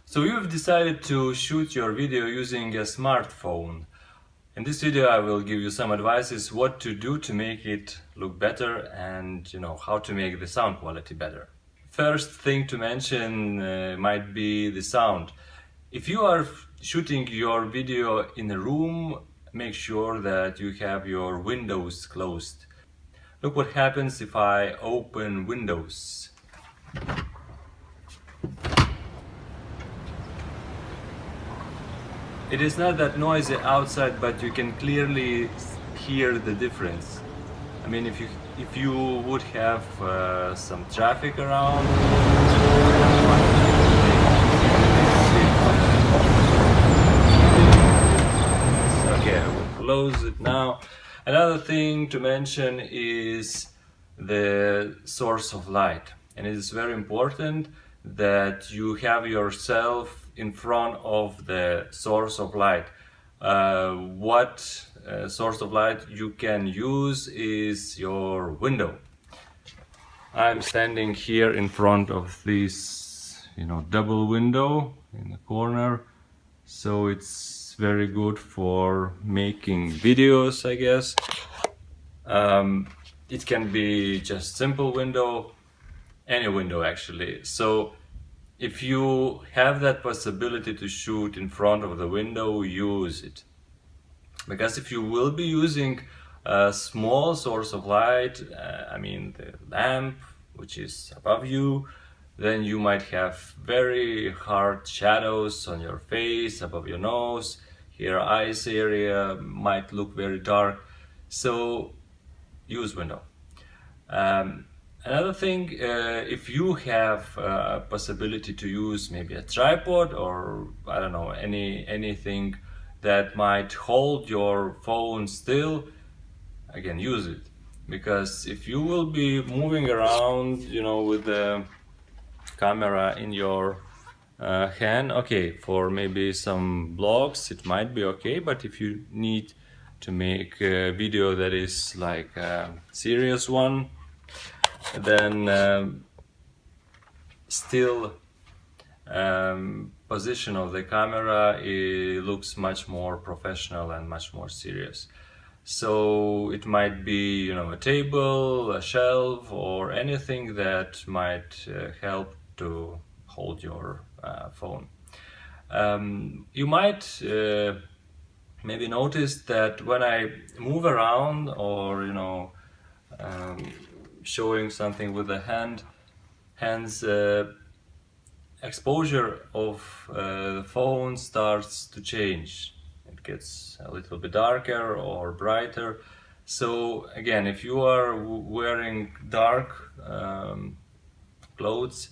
So you've decided to shoot your video using a smartphone. In this video I will give you some advices what to do to make it look better and how to make the sound quality better. First thing to mention might be the sound. If you are shooting your video in a room, make sure that you have your windows closed. Look what happens if I open Windows. It is not that noisy outside, but you can clearly hear the difference. I mean, if you would have some traffic around, okay, I will close it now. Another thing to mention is the source of light, and it is very important that you have yourself in front of the source of light. What source of light you can use is your window. I'm standing here in front of this, double window in the corner, so it's very good for making videos, I guess. It can be just simple window, any window actually. So if you have that possibility to shoot in front of the window, use it. Because if you will be using a small source of light, I mean the lamp which is above you, then you might have very hard shadows on your face, above your nose. Here eyes area might look very dark, so use window. Another thing, if you have a possibility to use maybe a tripod or I don't know, anything that might hold your phone still, again, use it. Because if you will be moving around, with the camera in your hand, okay, for maybe some vlogs it might be okay, but if you need to make a video that is like a serious one, then still position of the camera, it looks much more professional and much more serious. So it might be a table, a shelf, or anything that might help to hold your phone. You might maybe notice that when I move around or showing something with the hands, exposure of the phone starts to change. It gets a little bit darker or brighter. So again, if you are wearing dark clothes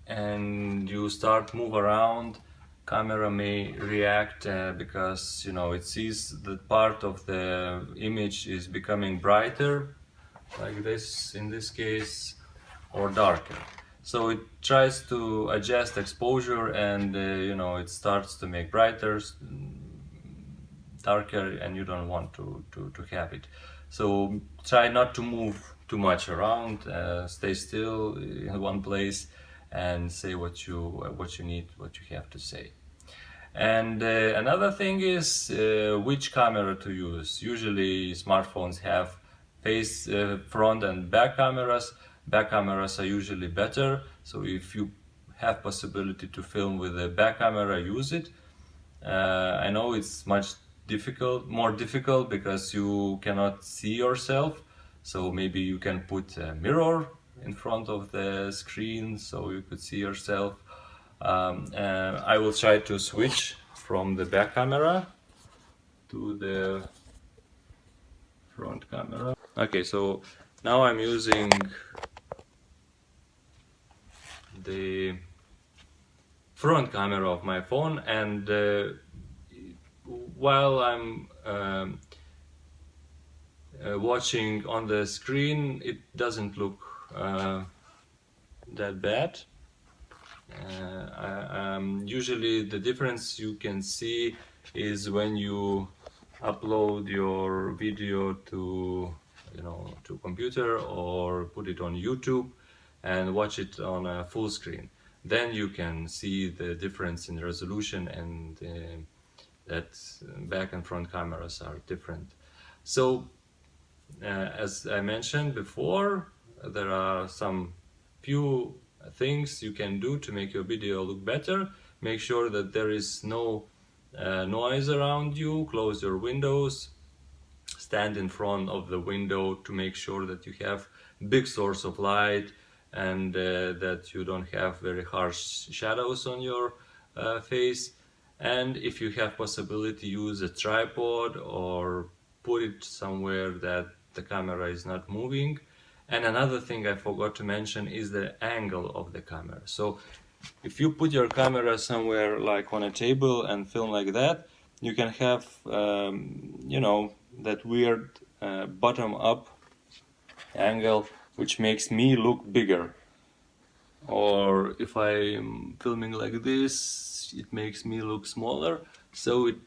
and you start move around, camera may react because it sees that part of the image is becoming brighter, like this in this case, or darker. So it tries to adjust exposure and it starts to make brighter, darker, and you don't want to have it. So try not to move too much around, stay still in one place and say what you need, what you have to say. And another thing is which camera to use. Usually smartphones have face, front and back cameras. Back cameras are usually better, so if you have possibility to film with a back camera, use it. I know it's much more difficult because you cannot see yourself, so maybe you can put a mirror in front of the screen so you could see yourself. I will try to switch from the back camera to the front camera. Okay, so now I'm using the front camera of my phone, and while I'm watching on the screen, it doesn't look that bad. Usually the difference you can see is when you upload your video to computer or put it on YouTube and watch it on a full screen. then you can see the difference in resolution, and that back and front cameras are different. So as I mentioned before, there are some few things you can do to make your video look better. Make sure that there is no noise around you. Close your windows. Stand in front of the window to make sure that you have big source of light, and that you don't have very harsh shadows on your face. And if you have possibility, use a tripod or put it somewhere that the camera is not moving. And another thing I forgot to mention is the angle of the camera. So if you put your camera somewhere like on a table and film like that, you can have that weird bottom up angle, which makes me look bigger. Or if I'm filming like this, it makes me look smaller. So it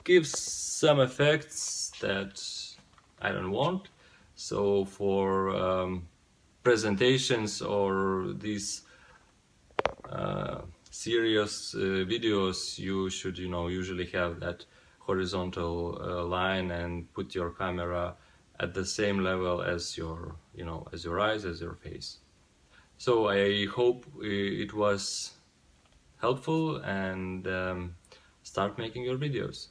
gives some effects that I don't want. So for presentations or these serious videos, you should usually have that horizontal line and put your camera at the same level as your as your eyes, as your face. So I hope it was helpful, and start making your videos.